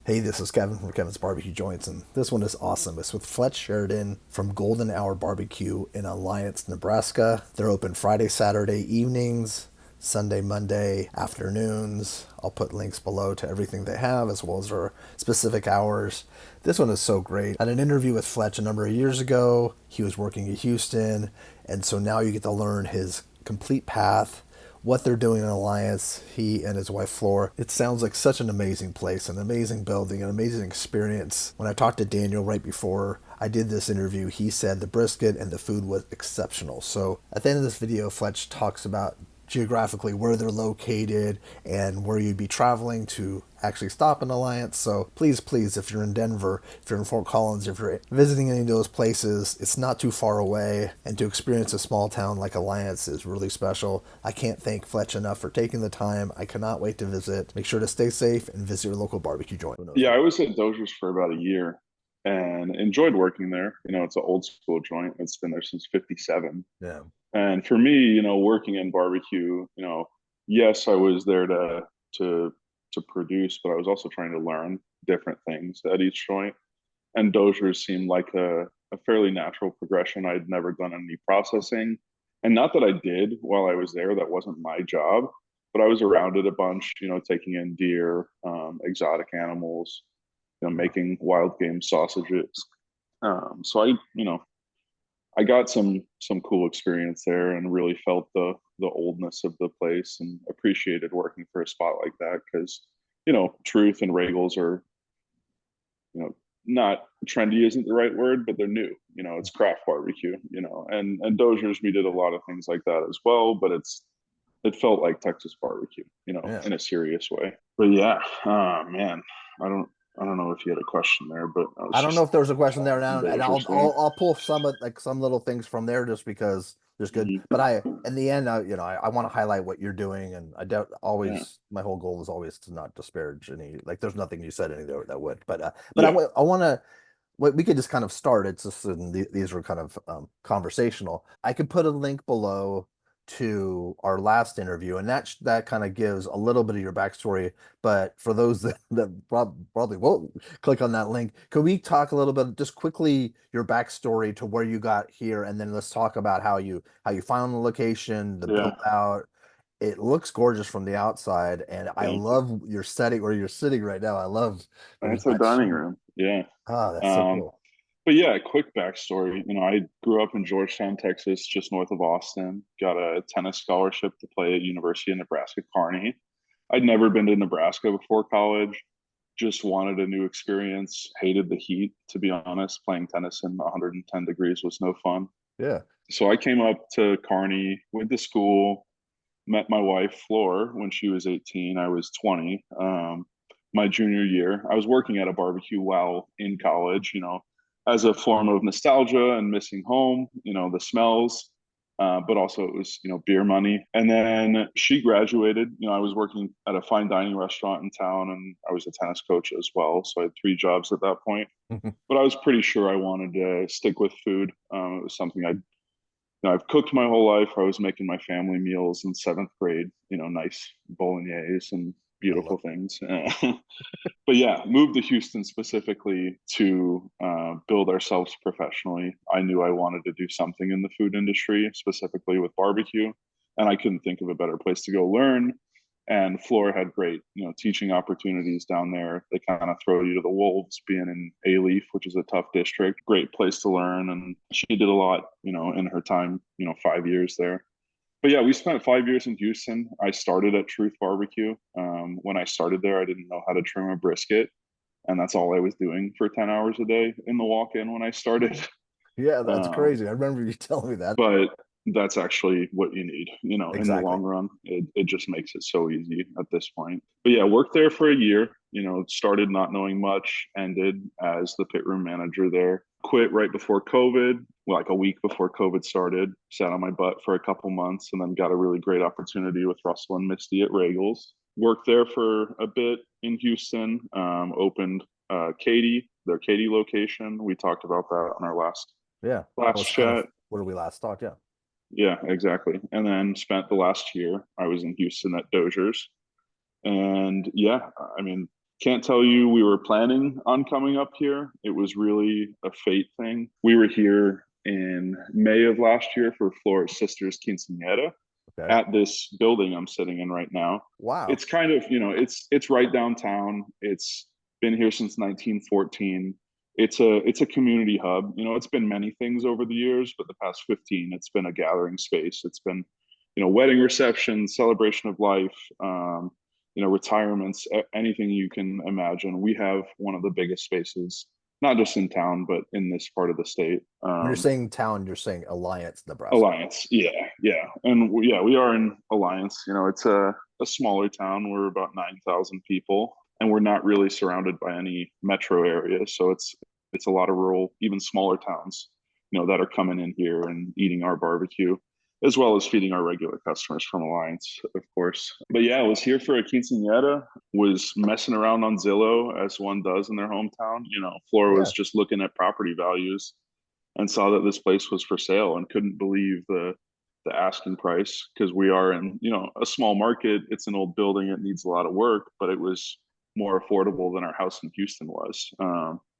Hey, this is Kevin from Kevin's Barbecue Joints, and this one is awesome. It's with Fletch Sheridan from Golden Hour Barbecue in Alliance, Nebraska. They're open Friday, Saturday evenings, Sunday, Monday afternoons. I'll put links below to everything they have, as well as their specific hours. This one is so great. I had an interview with Fletch a number of years ago. He was working in Houston, and so now you get to learn his complete path, what they're doing in Alliance, he and his wife Flora. It sounds like such an amazing place, an amazing building, an amazing experience. When I talked to Daniel right before I did this interview, he said the brisket and the food was exceptional. So at the end of this video, Fletch talks about geographically where they're located and where you'd be traveling to actually stop in Alliance. So please, if you're in Denver, if you're in Fort Collins, if you're visiting any of those places, it's not too far away. And to experience a small town like Alliance is really special. I can't thank Fletch enough for taking the time. I cannot wait to visit. Make sure to stay safe and visit your local barbecue joint. Who knows Yeah, what? I was at Dozier's for about a year and enjoyed working there. It's an old school joint. It's been there since 57. Yeah. And for me, working in barbecue, yes, I was there to to produce, but I was also trying to learn different things at each joint. And Dozier's seemed like a fairly natural progression. I'd never done any processing. And not that I did while I was there, that wasn't my job, but I was around it a bunch, taking in deer, exotic animals, making wild game sausages. So I got some cool experience there and really felt the oldness of the place and appreciated working for a spot like that because Truth and Regals are not trendy isn't the right word, but they're new. It's craft barbecue. And Dozier's we did a lot of things like that as well, but it felt like Texas barbecue, Yeah. in a serious way. But yeah, man, I don't I don't know if you had a question there, but I was I don't know just if there was a question there talking now, and I'll Dozier's there. I'll, I'll pull some of like some little things from there just because there's good. But Mm-hmm. I, in the end, I want to highlight what you're doing, and I doubt Yeah, always my whole goal is always to not disparage any. Like, there's nothing you said any there that would. But yeah, I want to. We could just kind of start. It's just these are kind of conversational. I could put a link below to our last interview, and that kind of gives a little bit of your backstory. But for those that probably won't click on that link, could we talk a little bit, just quickly, your backstory to where you got here, and then let's talk about how you found the location, the yeah. build out. It looks gorgeous from the outside, and I Thank you. love your setting where you're sitting right now. I love there's It's a that dining shade. room. Yeah. Ah, that's so Um, cool. but yeah, quick backstory. I grew up in Georgetown, Texas, just north of Austin. Got a tennis scholarship to play at University of Nebraska Kearney. I'd never been to Nebraska before college. Just wanted a new experience. Hated the heat, to be honest. Playing tennis in 110 degrees was no fun. Yeah. So I came up to Kearney, went to school, met my wife, Floor, when she was 18. I was 20. My junior year, I was working at a barbecue while in college, as a form of nostalgia and missing home, the smells. But also it was, beer money. And then she graduated. I was working at a fine dining restaurant in town and I was a tennis coach as well. So I had three jobs at that point. But I was pretty sure I wanted to stick with food. It was something I've cooked my whole life. I was making my family meals in seventh grade, nice bolognese and I love beautiful things. But yeah, moved to Houston specifically to build ourselves professionally. I knew I wanted to do something in the food industry, specifically with barbecue, and I couldn't think of a better place to go learn. And Flora had great, teaching opportunities down there. They kind of throw you to the wolves, being in A-Leaf, which is a tough district. Great place to learn, and she did a lot, in her time, 5 years there. But yeah, we spent 5 years in Houston. I started at Truth Barbecue. When I started there, I didn't know how to trim a brisket, and that's all I was doing for 10 hours a day in the walk-in when I started. Yeah, that's Um, crazy. I remember you telling me that. but that's actually what you need, in the Exactly. long run. It just makes it so easy at this point. But yeah, worked there for a year, started not knowing much, ended as the pit room manager there. Quit right before COVID, like a week before COVID started, sat on my butt for a couple months, and then got a really great opportunity with Russell and Misty at Regals. Worked there for a bit in Houston, opened Katy, their Katy location. We talked about that on our Yeah. That last was kind of chat. where we last talked. Yeah. Yeah, exactly. And then spent the last year I was in Houston at Dozier's. And yeah, I mean, Can't tell you we were planning on coming up here. It was really a fate thing. We were here in May of last year for Flora's sister's quinceanera Okay. at this building I'm sitting in right now. Wow. It's kind of, it's right downtown. It's been here since 1914. It's a community hub. It's been many things over the years, but the past 15, it's been a gathering space. It's been, wedding receptions, celebration of life, retirements, anything you can imagine. We have one of the biggest spaces, not just in town, but in this part of the state. When you're saying town, you're saying Alliance, Nebraska. Alliance, yeah, yeah, and yeah, we are in Alliance. It's a smaller town. We're about 9,000 people, and we're not really surrounded by any metro areas. So it's a lot of rural, even smaller towns, that are coming in here and eating our barbecue, as well as feeding our regular customers from Alliance, of course. But yeah, I was here for a quinceanera. Was messing around on Zillow as one does in their hometown. Flora Yeah. was just looking at property values and saw that this place was for sale and couldn't believe the asking price, because we are in a small market. It's an old building, it needs a lot of work, but it was more affordable than our house in Houston was.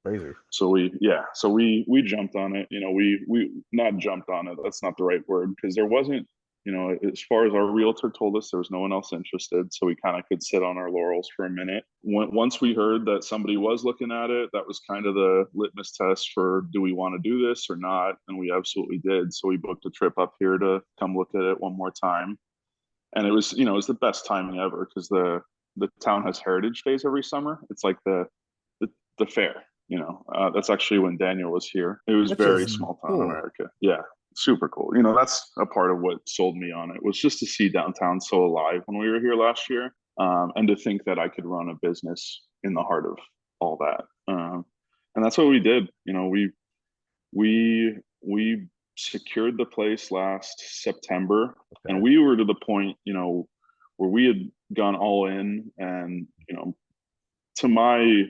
Crazy. So we jumped on it. We not jumped on it, that's not the right word, because there wasn't, as far as our realtor told us, there was no one else interested. So we kind of could sit on our laurels for a minute. Once we heard that somebody was looking at it, that was kind of the litmus test for, do we want to do this or not? And we absolutely did. So we booked a trip up here to come look at it one more time. And it was the best timing ever, because the town has heritage days every summer. It's like the fair. That's actually when Daniel was here. It was Which very is small town cool. America. Yeah, super cool. That's a part of what sold me on it, was just to see downtown so alive when we were here last year, and to think that I could run a business in the heart of all that. And that's what we did. We secured the place last September, and Okay. we were to the point, where we had gone all in, and to my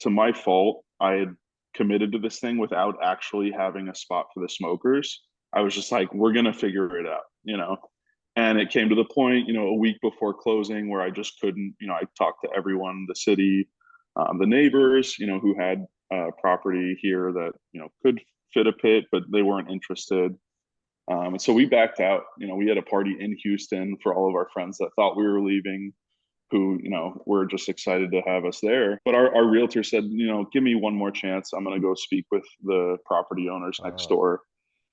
to my fault, I had committed to this thing without actually having a spot for the smokers. I was just like, we're going to figure it out. And it came to the point, a week before closing, where I just couldn't, I talked to everyone in the city, the neighbors, who had property here that, could fit a pit, but they weren't interested. And so we backed out. We had a party in Houston for all of our friends that thought we were leaving, who were just excited to have us there. But our realtor said, give me one more chance. I'm going to go speak with the property owners next Uh, door.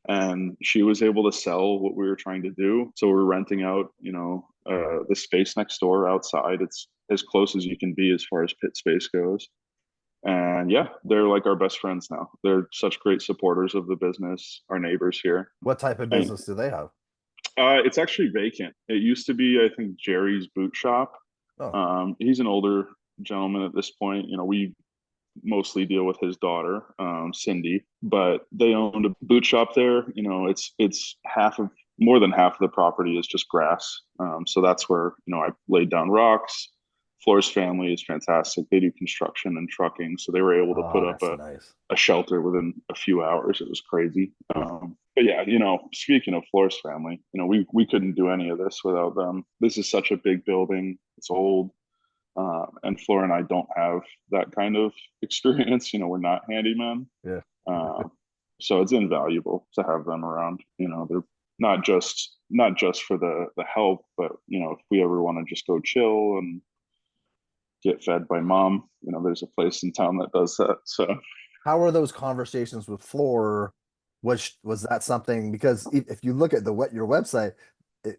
And she was able to sell what we were trying to do. So we're renting out, the space next door outside. It's as close as you can be as far as pit space goes. And yeah, they're like our best friends now. They're such great supporters of the business, our neighbors here. what type of And business do they have? it's actually vacant. It used to be, I think, Jerry's boot shop. Oh, He's an older gentleman at this point. We mostly deal with his daughter, Cindy, but they owned a boot shop there. It's more than half of the property is just grass. So that's where, I laid down rocks. Floor's family is fantastic. They do construction and trucking. So they were able to put oh, up that's nice. a shelter within a few hours. It was crazy. But yeah, speaking of Floor's family, we couldn't do any of this without them. This is such a big building. It's old. And Flora and I don't have that kind of experience. We're not handymen. Yeah. Uh, so it's invaluable to have them around. They're not just for the help, but if we ever want to just go chill and get fed by mom, there's a place in town that does that. So How are those conversations with Floor? Was that something? Because if you look at your website, it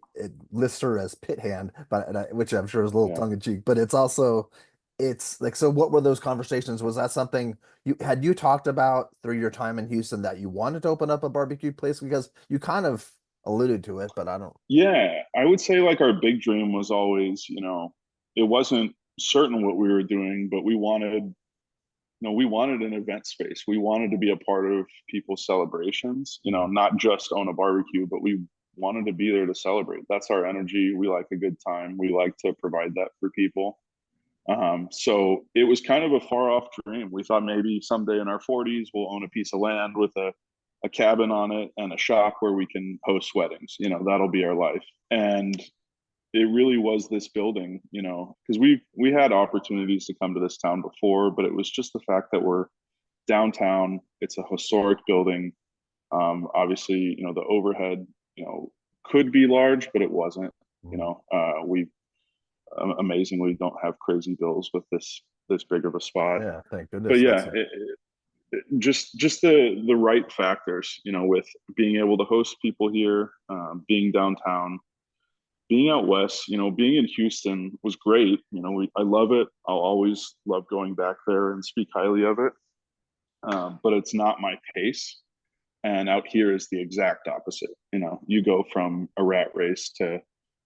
lists her as pit hand, but which I'm sure is a little yeah. tongue in cheek. But it's like, so what were those conversations? Was that something you talked about through your time in Houston, that you wanted to open up a barbecue place? Because you kind of alluded to it, but I don't. Yeah, I would say like our big dream was always, it wasn't certain what we were doing, but we wanted an event space. We wanted to be a part of people's celebrations, not just own a barbecue, but we wanted to be there to celebrate. That's our energy. We like a good time. We like to provide that for people. So it was kind of a far off dream. We thought maybe someday in our 40s, we'll own a piece of land with a cabin on it and a shop where we can host weddings. That'll be our life. And it really was this building, because we had opportunities to come to this town before, but it was just the fact that we're downtown. It's a historic building. Obviously, the overhead, could be large, but it wasn't. Mm. We amazingly don't have crazy bills with this big of a spot. Yeah, thank But goodness. yeah, just the right factors, with being able to host people here, being downtown, being out west, being in Houston was great. I love it. I'll always love going back there and speak highly of it. But it's not my pace. And out here is the exact opposite. You go from a rat race to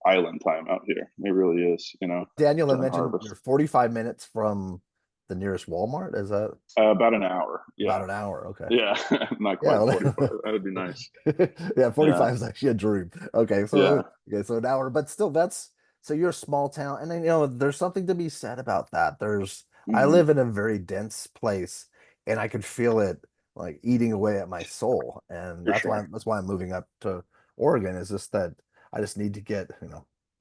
island time out here. It really is, Daniel had during mentioned you're harvest. 45 minutes from the nearest Walmart. Is that About an hour. about Yeah. an hour? Okay. Yeah. Not Yeah. quite 45. That would be nice. Yeah, Yeah. 45 is actually a dream. Yeah. So an hour, but still that's so you're a small town and then there's something to be said about that. I Hmm. live in a very dense place and I could feel it like eating away at my soul. And For sure. that's why I'm moving up to Oregon is just that I just need to get,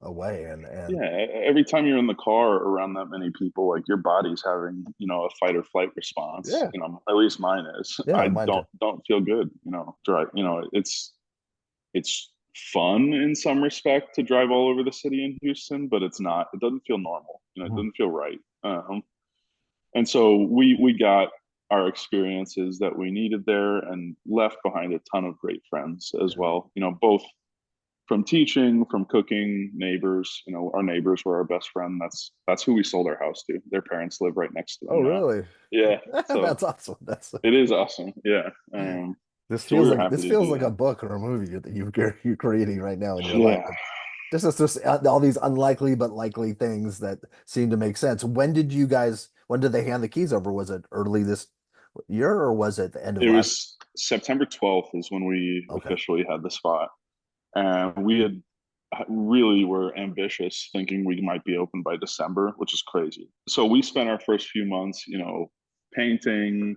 away and Yeah. Every time you're in the car around that many people, like your body's having, a fight or flight response. yeah, At least mine is. yeah, I mine too. don't feel good, drive, it's fun in some respect to drive all over the city in Houston, but it doesn't feel normal. It Mhm. doesn't feel right. And so we got our experiences that we needed there and left behind a ton of great friends as Yeah. well. Both from teaching, from cooking, neighbors. Our neighbors were our best friend. That's who we sold our house to. Their parents live right next to Oh, them now. really? Yeah, so That's awesome. That's it is awesome. Yeah. So we were happy this to feels do like a that. book or a movie that you're creating right now in your life. Yeah, This is just all these unlikely but likely things that seem to make sense. When did they hand the keys over? Was it early this year or was it the end of it last? was September 12th is when we Okay. officially had the spot, and we had really were ambitious, thinking we might be open by December, which is crazy. So we spent our first few months, painting,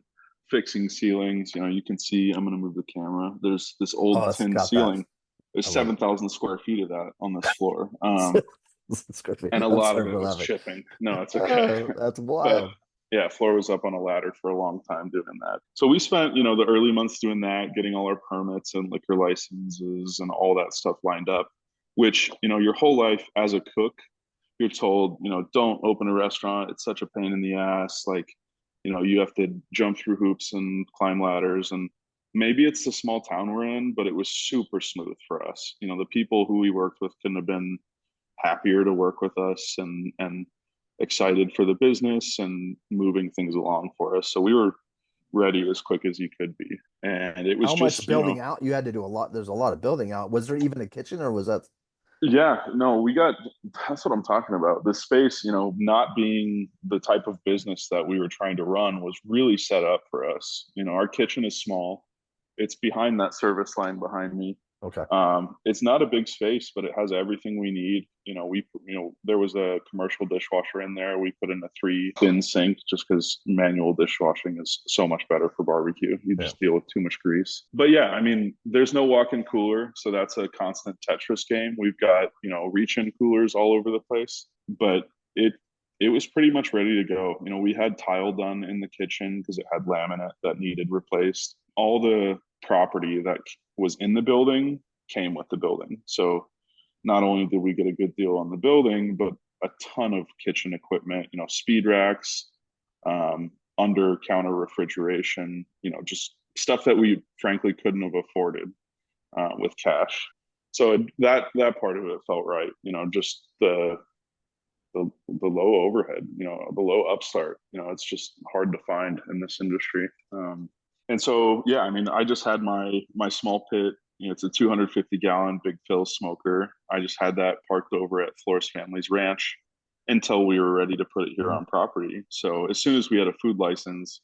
fixing ceilings. You can see. I'm going to move the camera. There's this Oh, old it's tin got that. ceiling. There's I love 7,000 square feet of that on this floor, it. It's crazy. and a I'm lot of sorry it for was laughing. chipping. No, it's okay. That's But wild. yeah, floor was up on a ladder for a long time doing that. So we spent, the early months doing that, getting all our permits and liquor licenses and all that stuff lined up, which, your whole life as a cook, you're told, don't open a restaurant. It's such a pain in the ass. Like, you have to jump through hoops and climb ladders. And maybe it's the small town we're in, but it was super smooth for us. The people who we worked with couldn't have been happier to work with us and excited for the business and moving things along for us. So we were ready as quick as you could be. And it was How much just, building out? You had to do a lot. There's a lot of building out. Was there even a kitchen or was that yeah, no, that's what I'm talking about. The space, not being the type of business that we were trying to run was really set up for us. Our kitchen is small. It's behind that service line behind me. okay? It's not a big space, but it has everything we need. There was a commercial dishwasher in there. We put in a 3 bin sink just because manual dishwashing is so much better for barbecue. You Yeah. just deal with too much grease. But yeah, I mean, there's no walk-in cooler, so that's a constant Tetris game. We've got reach-in coolers all over the place, but it was pretty much ready to go. We had tile done in the kitchen because it had laminate that needed replaced. All the property that was in the building came with the building. So not only did we get a good deal on the building, but a ton of kitchen equipment, speed racks, under counter refrigeration, just stuff that we frankly couldn't have afforded with cash. So that part of it felt right, just the low overhead, the low upstart. It's just hard to find in this industry. And so, yeah, I mean, I just had my small pit. It's a 250-gallon Big Phil smoker. I just had that parked over at Flores Family's ranch until we were ready to put it here Mhm. on property. So as soon as we had a food license,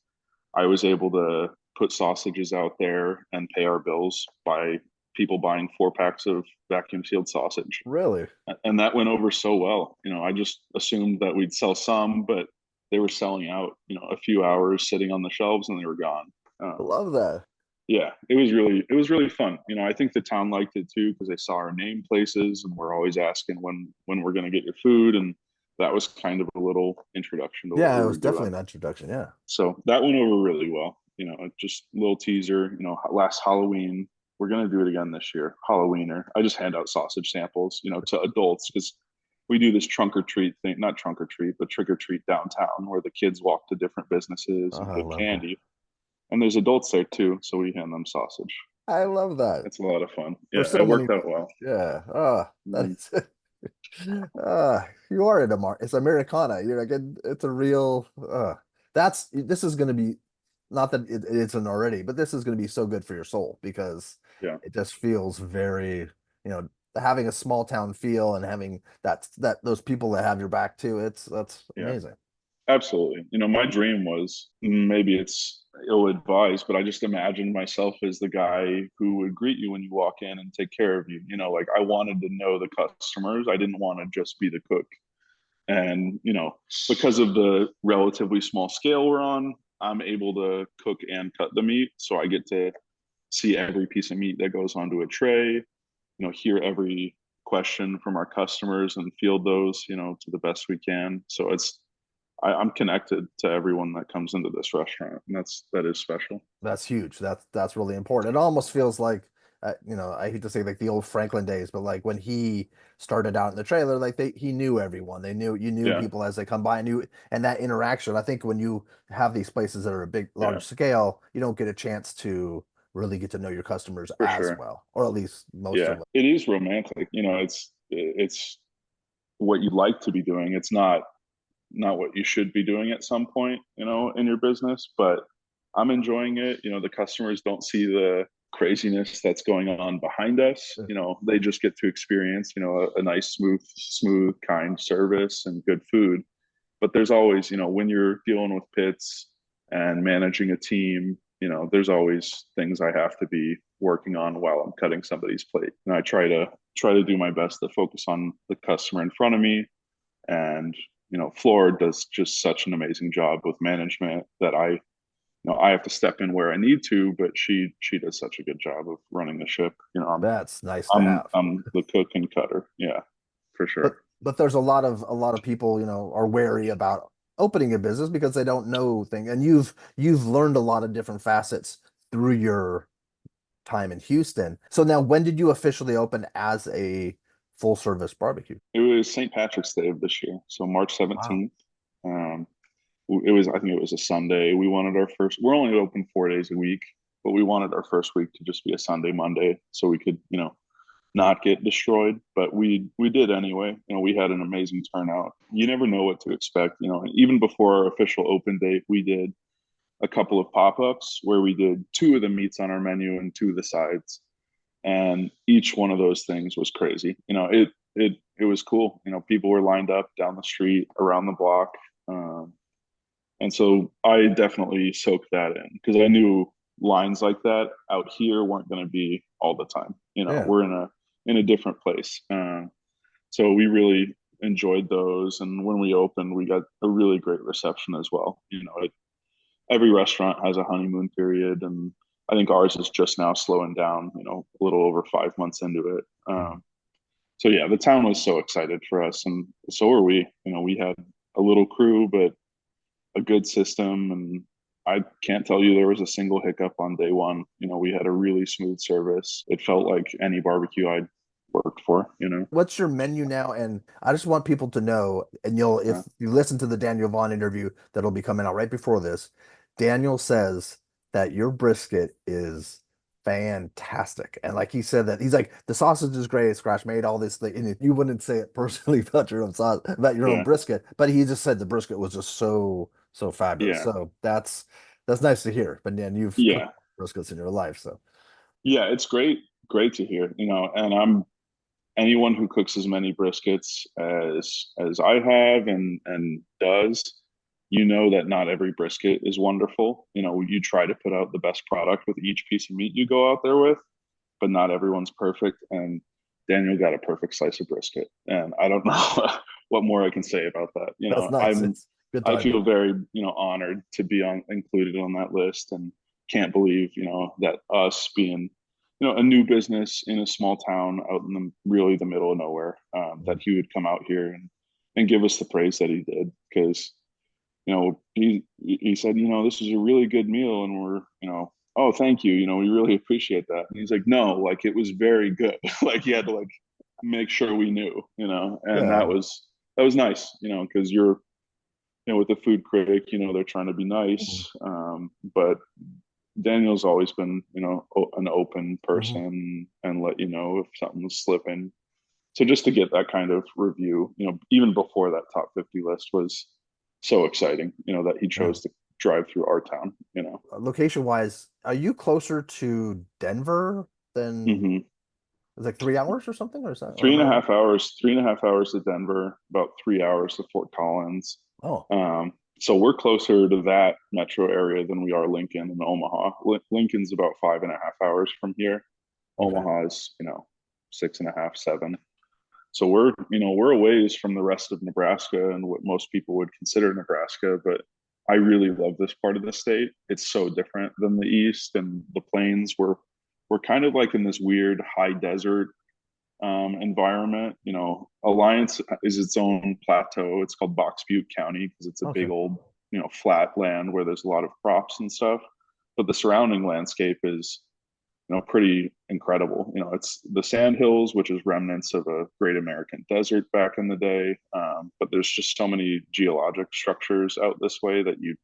I was able to put sausages out there and pay our bills by people buying 4 packs of vacuum sealed sausage. Really? And that went over so well. I just assumed that we'd sell some, but they were selling out, a few hours sitting on the shelves and they were gone. I Um, love that. yeah, it was really fun. You know, I think the town liked it too because they saw our name places and we're always asking when we're going to get your food, and that was kind of a little introduction to what Yeah, we it were was definitely doing. an introduction. Yeah. So that went over really well. You know, just a little teaser. You know, last Halloween we're going to do it again this year. Halloweener. I just hand out sausage samples, you know, to adults because we do this trunk or treat thing, not trunk or treat, but trick or treat downtown where the kids walk to different businesses Oh, and I get love that. candy. And there's adults there too, so we hand them sausage. I love that. It's a lot of fun. There's Yeah, so it many. worked out well. Yeah. Oh, that Mhm. is. You are in a mar. It's Americana. You're like it's a real. This is going to be not that it isn't already, but this is going to be so good for your soul because Yeah, it just feels very, having a small town feel and having that those people that have your back too. That's yeah, amazing. absolutely. You know, my dream was maybe it's ill advised, but I just imagined myself as the guy who would greet you when you walk in and take care of you. You know, like I wanted to know the customers. I didn't want to just be the cook. And, you know, because of the relatively small scale we're on, I'm able to cook and cut the meat. So I get to see every piece of meat that goes onto a tray, you know, hear every question from our customers and field those, you know, to the best we can. So I'm connected to everyone that comes into this restaurant, and that is special. That's huge. That's really important. It almost feels like, I hate to say like the old Franklin days, but like when he started out in the trailer, like he knew everyone. You knew Yeah, people as they come by, and that interaction. I think when you have these places that are a big, yeah, large scale, you don't get a chance to really get to know your customers for as sure. well, or at least most of Yeah, them. it is romantic. You know, it's what you like to be doing. It's not what you should be doing at some point, you know, in your business, but I'm enjoying it. You know, the customers don't see the craziness that's going on behind us. You know, they just get to experience, you know, a nice, smooth, kind service and good food. But there's always, you know, when you're dealing with pits and managing a team, you know, there's always things I have to be working on while I'm cutting somebody's plate. And I try to do my best to focus on the customer in front of me, and you know, Flora does just such an amazing job with management that I have to step in where I need to, but she does such a good job of running the ship. You know, That's nice to have. I'm the cook and cutter. Yeah, for But sure. there's a lot of people, are wary about opening a business because they don't know things. And you've learned a lot of different facets through your time in Houston. So now when did you officially open as a full service barbecue? It was St. Patrick's Day of this year, so March Wow. 17th. Um, it was, I think it was a Sunday. We wanted our first. We're only open 4 days a week, but we wanted our first week to just be a Sunday Monday, so we could, you know, not get destroyed. But we did anyway. You know, we had an amazing turnout. You never know what to expect. You know, even before our official open date, we did a couple of pop-ups where we did two of the meats on our menu and two of the sides, and each one of those things was crazy. You know, it was cool. You know, people were lined up down the street, around the block, and so I definitely soaked that in because I knew lines like that out here weren't going to be all the time. You know, Yeah. we're in a different place, so we really enjoyed those. And when we opened, we got a really great reception as well. You know, every restaurant has a honeymoon period, and I think ours is just now slowing down. You know, a little over 5 months into it. So yeah, the town was so excited for us, and so were we. You know, we had a little crew, but a good system, and I can't tell you there was a single hiccup on day one. You know, we had a really smooth service. It felt like any barbecue I'd worked for, you know. What's your menu now? And I just want people to know, and if Uh, you listen to the Daniel Vaughn interview that'll be coming out right before this, Daniel says that your brisket is fantastic. And like he said that he's like, the sausage is great, Scratch made all this thing. And you wouldn't say it personally about your own sauce, about your own yeah, brisket, but he just said the brisket was just so fabulous. yeah, So that's nice to hear. But then you've cooked yeah, briskets in your life, so yeah. It's great to hear, you know. And I'm anyone who cooks as many briskets as I have and does, you know that not every brisket is wonderful. You know, you try to put out the best product with each piece of meat you go out there with, but not everyone's perfect. And Daniel got a perfect slice of brisket, and I don't know what more I can say about that. You that's know, nice. It's good I timing. feel very, you know, honored to be on included on that list, and can't believe, that us being, a new business in a small town out in really the middle of nowhere, that he would come out here and give us the praise that he did. Because, he said, this is a really good meal. And we're, oh, thank you. We really appreciate that. And he's like, no, like it was very good. Like he had to like make sure we knew, and Yeah. that was nice, because you're, with the food critic, they're trying to be Mhm. nice. But Daniel's always been, an open Mhm. person and let you know if something's slipping. So just to get that kind of review, even before that top 50 list was so exciting, that he Yeah. chose to drive through our town. Location wise, are you closer to Denver than Mm-hmm. it's like 3 hours or something, or is that, or Three am and I a wrong? half hours, 3.5 hours to Denver, about 3 hours to Fort Collins. Oh, So we're closer to that metro area than we are Lincoln and Omaha. Lincoln's about 5.5 hours from here. okay. Omaha is, 6.5, 7. So we're a ways from the rest of Nebraska and what most people would consider Nebraska, but I really love this part of the state. It's so different than the East and the plains. We're kind of like in this weird high desert environment. Alliance is its own plateau. It's called Box Butte County because it's a big Okay. old, flat land where there's a lot of crops and stuff. But the surrounding landscape is, pretty incredible. It's the Sand Hills, which is remnants of a great American desert back in the day. But there's just so many geologic structures out this way that you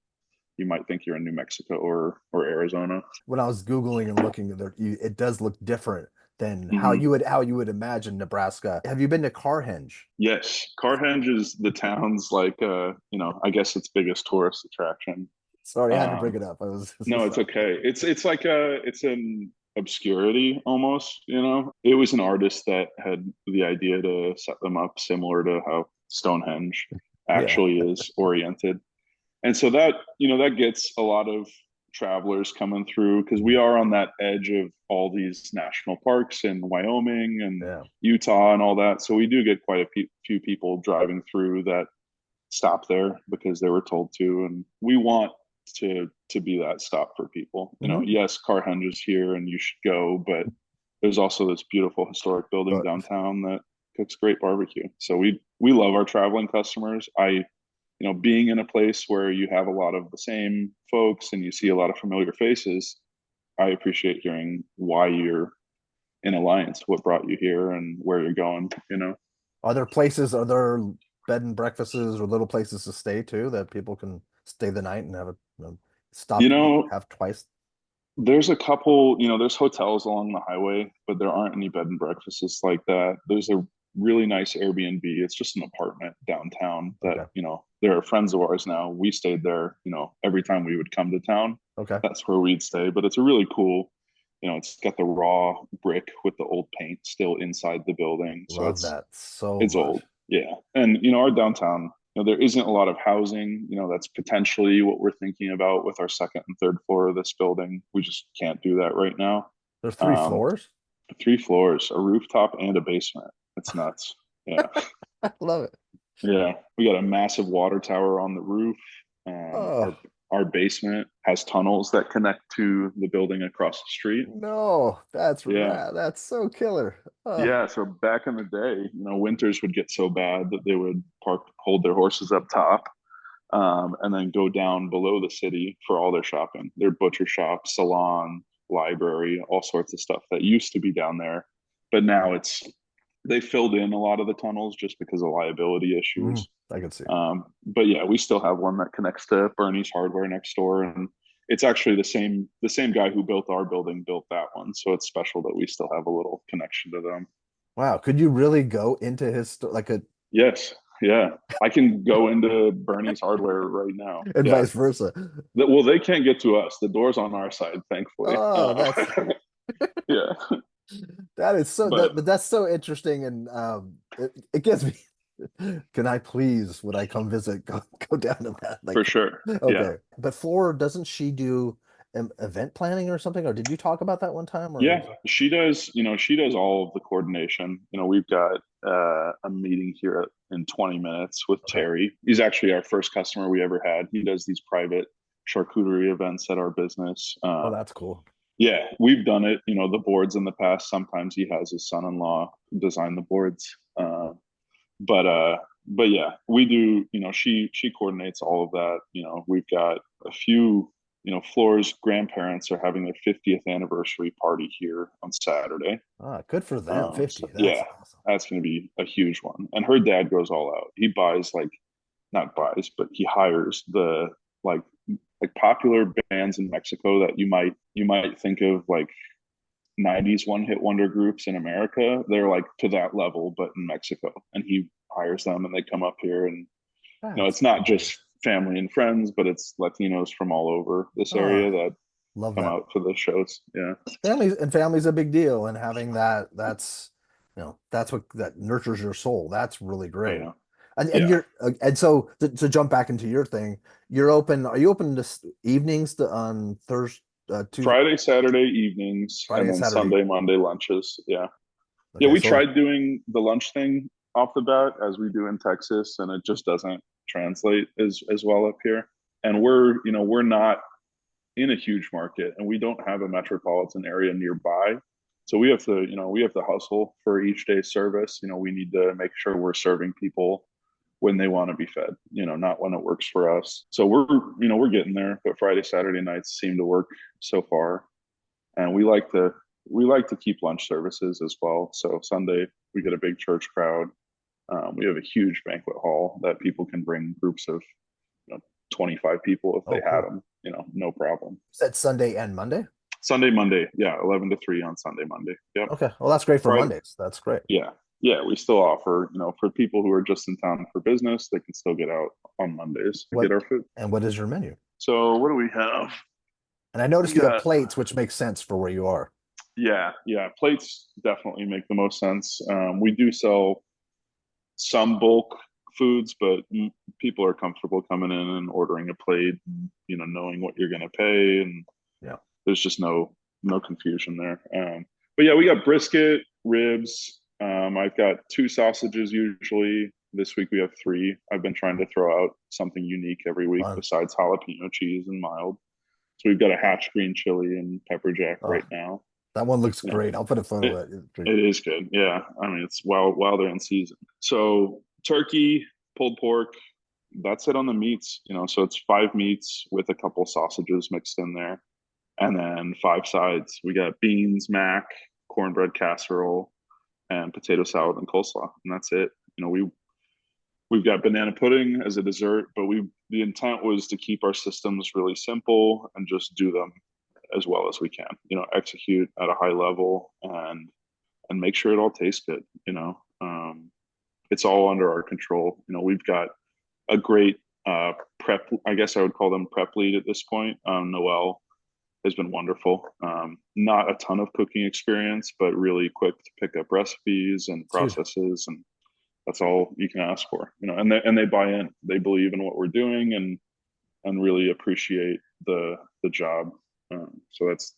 might think you're in New Mexico or Arizona. When I was Googling and looking there, it does look different than Mm-hmm. how you would imagine Nebraska. Have you been to Carhenge? Yes, Carthage is the town's like I guess its biggest tourist attraction. Sorry, I had to bring Um, it up. I was no, it's okay. It's like it's an obscurity almost. It was an artist that had the idea to set them up similar to how Stonehenge yeah. actually is oriented. And so that that gets a lot of travelers coming through because we are on that edge of all these national parks in Wyoming and Yeah. Utah and all that. So we do get quite a few people driving through that stop there because they were told to, and we want to be that stop for people. Hmm. Yes, Carhenge is here and you should go, but there's also this beautiful historic building But downtown that cooks great barbecue. So we love our traveling customers. Being in a place where you have a lot of the same folks and you see a lot of familiar faces, I appreciate hearing why you're in Alliance, what brought you here, and where you're going. are there bed and breakfasts or little places to stay too that people can stay the night and have a You stop know, have twice? there's a couple, there's hotels along the highway, but there aren't any bed and breakfasts like that. There's a really nice Airbnb. It's just an apartment downtown that, Okay. they're friends of ours now. We stayed there, every time we would come to town. Okay. That's where we'd stay. But it's a really cool, it's got the raw brick with the old paint still inside the building. So Love it's that so it's much. old. Yeah. And our downtown, there isn't a lot of housing. That's potentially what we're thinking about with our second and third floor of this building. We just can't do that right now. There's three Um, floors. 3 floors, a rooftop and a basement. It's nuts. Yeah. I love it. Yeah. We got a massive water tower on the roof. Oh, Our basement has tunnels that connect to the building across the street. no, that's Yeah. rad. That's so killer. Oh, Yeah, so back in the day, winters would get so bad that they would hold their horses up top, and then go down below the city for all their shopping, their butcher shop, salon, library, all sorts of stuff that used to be down there. But now they filled in a lot of the tunnels just because of liability mhm, issues. I can see. But yeah, we still have one that connects to Bernie's Hardware next door, and it's actually the same guy who built our building built that one. So it's special that we still have a little connection to them. Wow, could you really go into his store like a Yes. Yeah. I can go into Bernie's Hardware right now. and Yeah. vice versa? Well, they can't get to us. The door's on our side, thankfully. Oh, that's Yeah. that is so But that but that's so interesting and it gets me. Can I please, when I come visit, go down to that? for Like, sure. Yeah. okay. But Floor, doesn't she do event planning or something? Or did you talk about that one time? Or Yeah. She does all of the coordination. We've got a meeting here in 20 minutes with okay. Terry. He's actually our first customer we ever had. He does these private charcuterie events at our business. Oh, that's cool. Yeah, we've done it. The boards in the past. Sometimes he has his son-in-law design the boards. But but yeah, we do. She coordinates all of that. We've got a few. Flora's grandparents are having their 50th anniversary party here on Saturday. Ah, good for them. So 50. yeah, That's awesome. that's going to be a huge one. And her dad goes all out. He buys like not buys, but he hires the like like popular bands in Mexico that you might think of like 90s one hit wonder groups in America. They're like to that level, but in Mexico. And he hires them and they come up here and it's That's not cool. just family and friends, but it's Latinos from all over this area Ah, that love come that. out for the shows. Yeah. Family's a big deal, and having that's that's what that nurtures your soul. That's really Oh great. yeah. And Yeah. you're and so to jump back into your thing, you're open. Are you open to evenings on Thursday, Tuesday, Friday, Saturday evenings, Friday and and then Saturday? Sunday, Monday lunches. Yeah. Yeah, Okay, we so tried doing the lunch thing off the bat as we do in Texas, and it just doesn't translate as well up here. And we're not in a huge market, and we don't have a metropolitan area nearby. So we have to hustle for each day's service. We need to make sure we're serving people when they want to be fed, not when it works for us. So we're getting there, but Friday, Saturday nights seem to work so far. And we like to keep lunch services as well. So Sunday we get a big church crowd. We have a huge banquet hall that people can bring groups of 25 people if oh, they had cool. them. No problem. Said Sunday and Monday. Sunday, Monday, yeah, 11 to 3 on Sunday, Monday. Yep. Okay, well that's great for Friday, Mondays. That's great. yeah, yeah. We still offer, for people who are just in town for business, they can still get out on Mondays to get What our food. and what is your menu? So what do we have? And I We noticed you have got plates, which makes sense for where you are. Yeah, yeah. Plates definitely make the most sense. We do sell some bulk foods, but people are comfortable coming in and ordering a plate, knowing what you're going to pay, and Yeah. there's just no confusion there. But yeah, we got brisket, ribs. I've got two sausages usually. This week we have three. I've been trying to throw out something unique every week Fun. besides jalapeno cheese and mild. So we've got a hatch green chili and pepper jack Oh, right now. that one looks You know, great. I'll put a photo it of it. it is good. Yeah, I mean it's while they're in season. So turkey, pulled pork. That's it on the meats. So it's five meats with a couple sausages mixed in there, and then five sides. We got beans, mac, cornbread casserole, and potato salad and coleslaw, and that's it. We've got banana pudding as a dessert, but the intent was to keep our systems really simple and just do them as well as we can. Execute at a high level and make sure it all tastes good. It's all under our control. We've got a great prep. I guess I would call them prep lead at this point. Noel has been wonderful. Not a ton of cooking experience, but really quick to pick up recipes and Dude, processes, and that's all you can ask for. And they buy in. They believe in what we're doing and really appreciate the job. So it's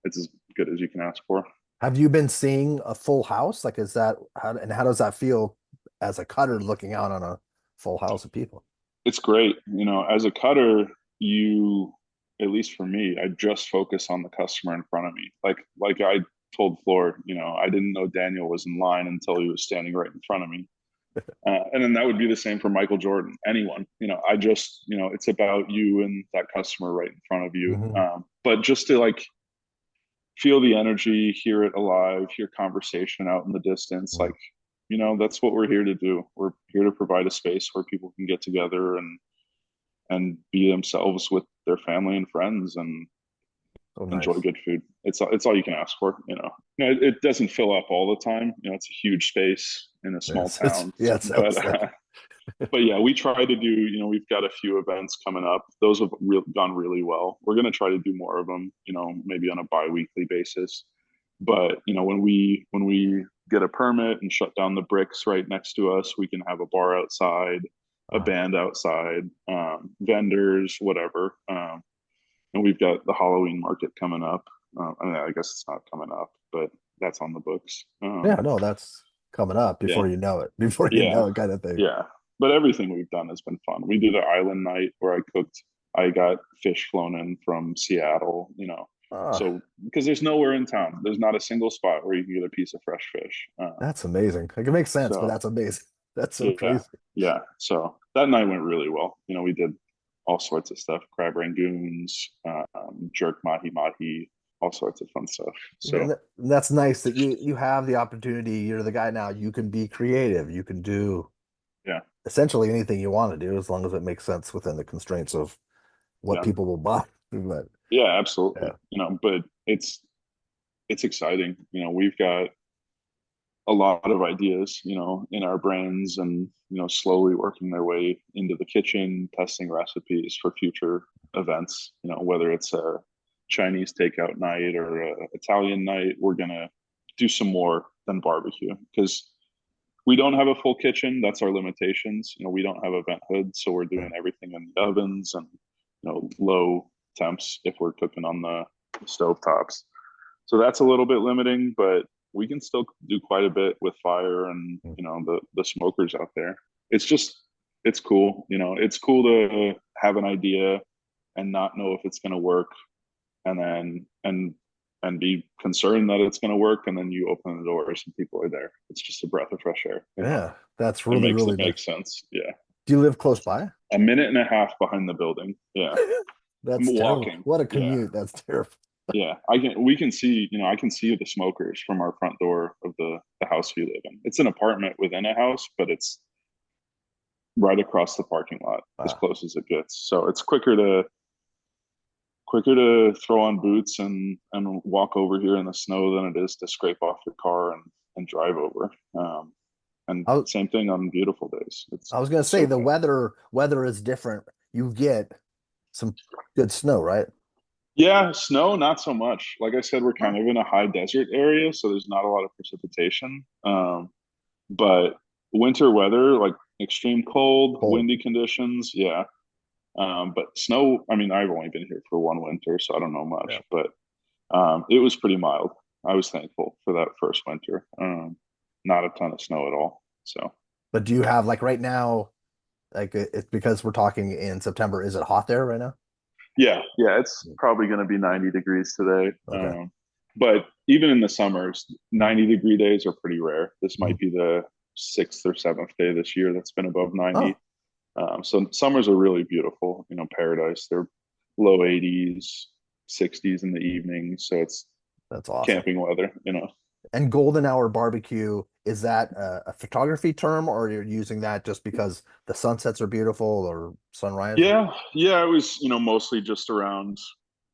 as good as you can ask for. have you been seeing a full house? Like, is that how does that feel as a cutter looking out on a full house of people? It's great. As a cutter, you, at least for me, I just focus on the customer in front of me. Like I told Floor, I didn't know Daniel was in line until he was standing right in front of me. And then that would be the same for Michael Jordan, anyone. I just, it's about you and that customer right in front of you. Hmm. But just to feel the energy, hear it alive, hear conversation out in the distance, Yeah. that's what we're here to do. We're here to provide a space where people can get together and be themselves with their family and friends and So enjoy nice. good food. It's all you can ask for. It doesn't fill up all the time. It's a huge space in a small It's town, yeah, it but sounds like but yeah, we try to do. We've got a few events coming up. Those have gone really well. We're going to try to do more of them. Maybe on a bi-weekly basis. But when we get a permit and shut down the bricks right next to us, we can have a bar outside, a uh, band outside, vendors, whatever. And we've got the Halloween market coming up. I guess it's not coming up, but that's on the books. yeah, no, that's coming up Yeah, before you know it, before you yeah, know it kind of thing. yeah. But everything we've done has been fun. We did an island night where I cooked I got fish flown in from Seattle, Ah, so because there's nowhere in town, there's not a single spot where you can get a piece of fresh fish. that's amazing. Like it makes sense, but So that's amazing. That's so yeah, crazy. yeah. So that night went really well. We did all sorts of stuff: crab rangoons, jerk mahi mahi, all sorts of fun stuff. So That's nice that you have the opportunity. You're the guy now. You can be creative. You can do yeah, essentially anything you want to do as long as it makes sense within the constraints of what yeah, people will buy. But yeah, absolutely. yeah, But it's exciting. We've got a lot of ideas, in our brains, and slowly working their way into the kitchen, testing recipes for future events. Whether it's a Chinese takeout night or a Italian night, we're gonna do some more than barbecue because we don't have a full kitchen. That's our limitations. We don't have a vent hood, so we're yeah, doing everything in the ovens and low temps if we're cooking on the stove tops. So that's a little bit limiting, but we can still do quite a bit with fire and the smokers out there. It's cool. It's cool to have an idea and not know if it's going to work, and then and be concerned that it's going to work, and then you open the doors and people are there. It's just a breath of fresh air. yeah, that's It really makes really it nice. make sense. Yeah, Do you live close by? a minute and a half behind the building. Yeah, I'm That's terrible. walking. What a Yeah. commute. That's terrible. Yeah, we can see, I can see the smokers from our front door of the house we live in. It's an apartment within a house, but it's right across the parking lot, as Wow. close as it gets. So it's quicker to throw on boots and walk over here in the snow than it is to scrape off your car and drive over. And I, same thing on beautiful days. It's I was gonna say so the fun. weather is different. You get some good snow, right? Yeah, snow, not so much. Like I said, we're kind Oh, of in a high desert area, so there's not a lot of precipitation. But winter weather, like extreme cold, cold. windy conditions, yeah. But snow, I mean, I've only been here for one winter, so I don't know Yeah. much, but it was pretty mild. I was thankful for that first winter. Not a ton of snow at all. So But do you have like right now, like it's because we're talking in September, is it hot there right now? yeah, yeah, it's probably going to be 90 degrees today. Okay. But even in the summers, 90-degree days are pretty rare. This Mhm. might be the sixth or seventh day this year that's been above 90. Oh, So summers are really beautiful, paradise. They're low 80s, 60s in the evening. So it's that's awesome. camping weather. And golden hour barbecue, is that a photography term or you're using that just because the sunsets are beautiful or sunrise? Yeah, yeah, it was, mostly just around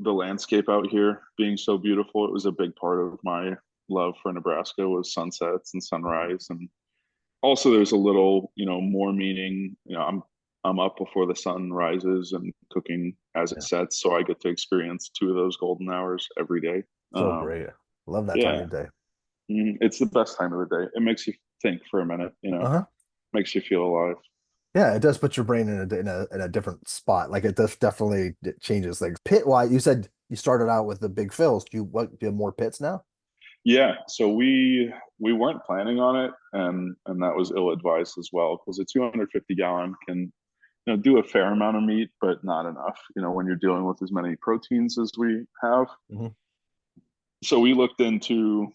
the landscape out here being so beautiful. It was a big part of my love for Nebraska was sunsets and sunrise. And also there's a little, more meaning, I'm up before the sun rises and cooking as it Yeah. sets. So I get to experience two of those golden hours every day. So Um, great. Love that time yeah, of day. it's the best time of the day. It makes you think for a minute, Uh-huh. makes you feel alive. Yeah, it does put your brain in a different spot. Like it does definitely it changes things. Pit wise, you said you started out with the big fills. Do you have more pits now? Yeah, so we weren't planning on it, and that was ill advised as well because a 250 gallon can do a fair amount of meat, but not enough. When you're dealing with as many proteins as we have. Hmm. So we looked into,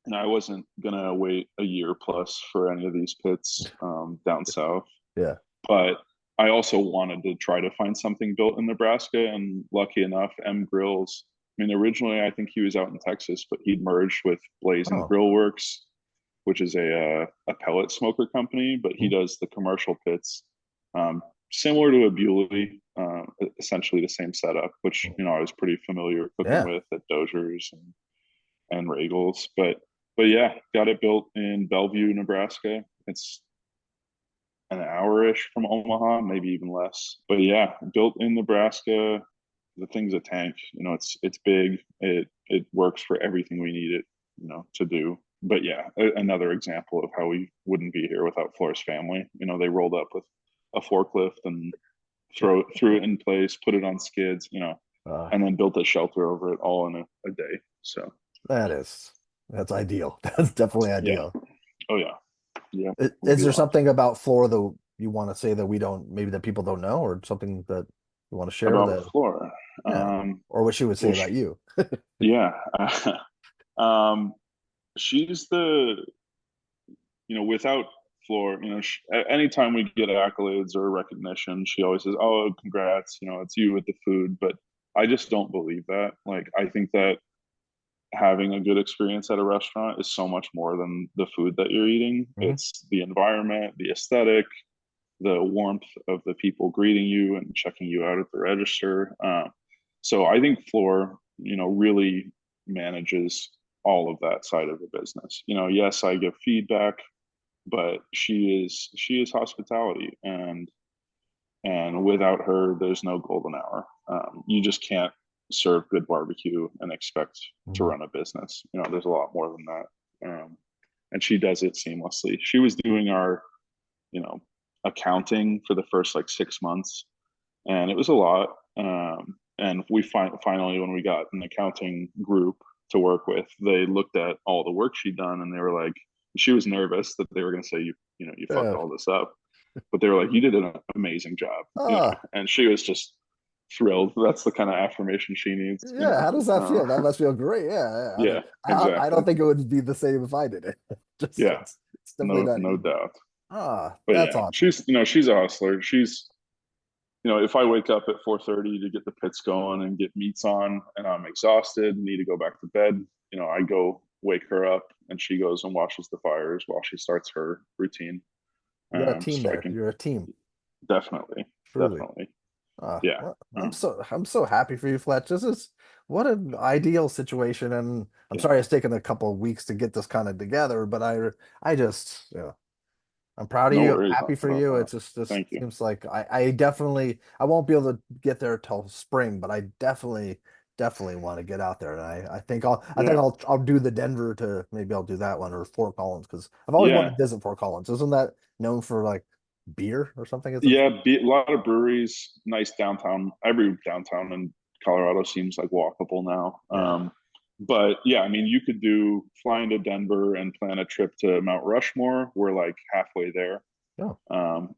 and I wasn't gonna wait a year plus for any of these pits down south, Yeah. but I also wanted to try to find something built in Nebraska. And lucky enough, M Grills. I mean, originally I think he was out in Texas, but he'd merged with Blazing Oh. Grill Works, which is a pellet smoker company, but he Mhm. does the commercial pits, similar to a Bewley, essentially the same setup, which I was pretty familiar cooking Yeah. with at Dozier's and Regals. But yeah, got it built in Bellevue, Nebraska. It's an hour-ish from Omaha, maybe even less. But yeah, built in Nebraska. The thing's a tank. It's big. It works for everything we need it, to do. But yeah, another example of how we wouldn't be here without Floor's family. They rolled up with a forklift and threw it in place, put it on skids, Uh, and then built a shelter over it all in a day. So that is that's ideal. That's definitely yeah. ideal. Oh yeah. Yeah. Is Would be there lost. something about Florida you want to say that we don't, maybe that people don't know, or something that You want to share About the, Flora. yeah, or what she would say Well, about you? yeah. um, she's without Floor, anytime we get accolades or recognition, she always says, "Oh, congrats, it's you with the food." But I just don't believe that. Like, I think that having a good experience at a restaurant is so much more than the food that you're eating. Hmm. It's the environment, the aesthetic, the warmth of the people greeting you and checking you out at the register. So I think Floor, really manages all of that side of the business. Yes, I give feedback, but she is hospitality, and without her, there's no golden hour. You just can't serve good barbecue and expect to Hmm. run a business. There's a lot more than that. And she does it seamlessly. She was doing our, you know, accounting for the first like 6 months, and it was a lot. And we finally, when we got an accounting group to work with, they looked at all the work she'd done, and they were like, she was nervous that they were going to say, you fucked Uh, all this up, but they were like, you did an amazing job, ah, and she was just thrilled. That's the kind of affirmation she needs, yeah. How does that feel? That must feel great. Yeah, yeah. Yeah, I don't exactly. think it would be the same if I did it. Just Yeah, it's definitely no, not no easy. doubt. Ah, But that's yeah, awesome. she's a hustler. If I wake up at 4:30 to get the pits going and get meats on, and I'm exhausted, need to go back to bed, I go wake her up, and she goes and washes the fires while she starts her routine. You got a team So I there. can You're a team, definitely, truly. definitely, yeah, Well, um, I'm so happy for you, Fletch. This is what an ideal situation, and I'm yeah. sorry it's taken a couple of weeks to get this kind of together, but I just I'm proud of No you. I'm worries happy for about you. that. It's just Thank you. seems like I definitely I won't be able to get there till spring, but I definitely want to get out there. And I think Yeah, I'll do the Denver to maybe I'll do that one or Fort Collins because I've always wanted yeah, to visit Fort Collins. Isn't that known for like beer or something? Is it? yeah. A lot of breweries, nice downtown. Every downtown in Colorado seems like walkable now. Yeah. But yeah, I mean, you could fly into Denver and plan a trip to Mount Rushmore. We're like halfway there, Oh.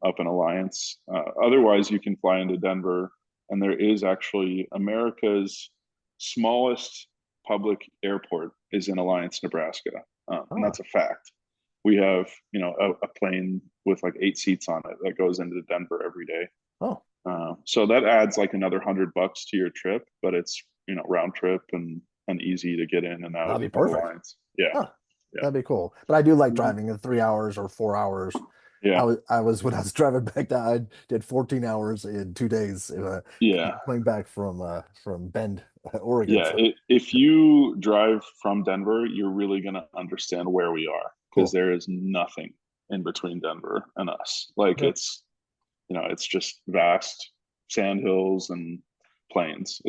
up in Alliance. Otherwise, you can fly into Denver, and there is actually America's smallest public airport is in Alliance, Nebraska, and Ah. that's a fact. We have a plane with like 8 seats on it that goes into Denver every day. Oh. So that adds like another $100 to your trip, but it's round trip and easy to get in and out That'd be of perfect. Alliance. Yeah, Huh. yeah, That'd be cool. But I do like mm-hmm. driving in 3 hours or 4 hours. Yeah, I was when I was driving back down, I did 14 hours in 2 days yeah. coming back from Bend, Oregon. Yeah, So if you drive from Denver, you're really going to understand where we are, because cool. there is nothing in between Denver and us. Like, Yeah. it's just vast sand hills and plains.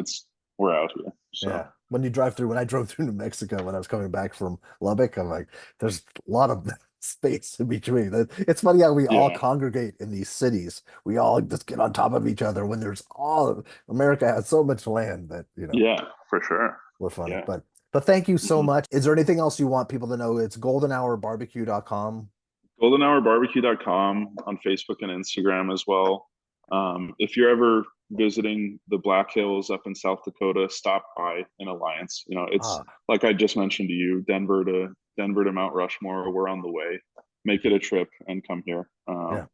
We're out here. Yeah. So, When I drove through New Mexico when I was coming back from Lubbock, I'm like, there's a lot of space in between. It's funny how we all yeah, congregate in these cities. We all just get on top of each other when there's all America has so much land that, yeah, for sure. we're funny. Yeah. But thank you so Mhm. much. Is there anything else you want people to know? It's goldenhourbarbecue.com. GoldenHourBarbecue.com, on Facebook and Instagram as well. If you're ever visiting the Black Hills up in South Dakota, stop by in Alliance. It's Ah, like I just mentioned to you, Denver to Mount Rushmore. We're on the way. Make it a trip and come here. yeah.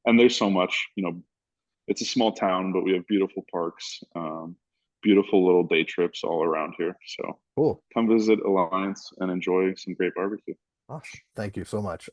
And there's so much. It's a small town, but we have beautiful parks, beautiful little day trips all around here. So Cool. come visit Alliance and enjoy some great barbecue. Awesome. Thank you so much.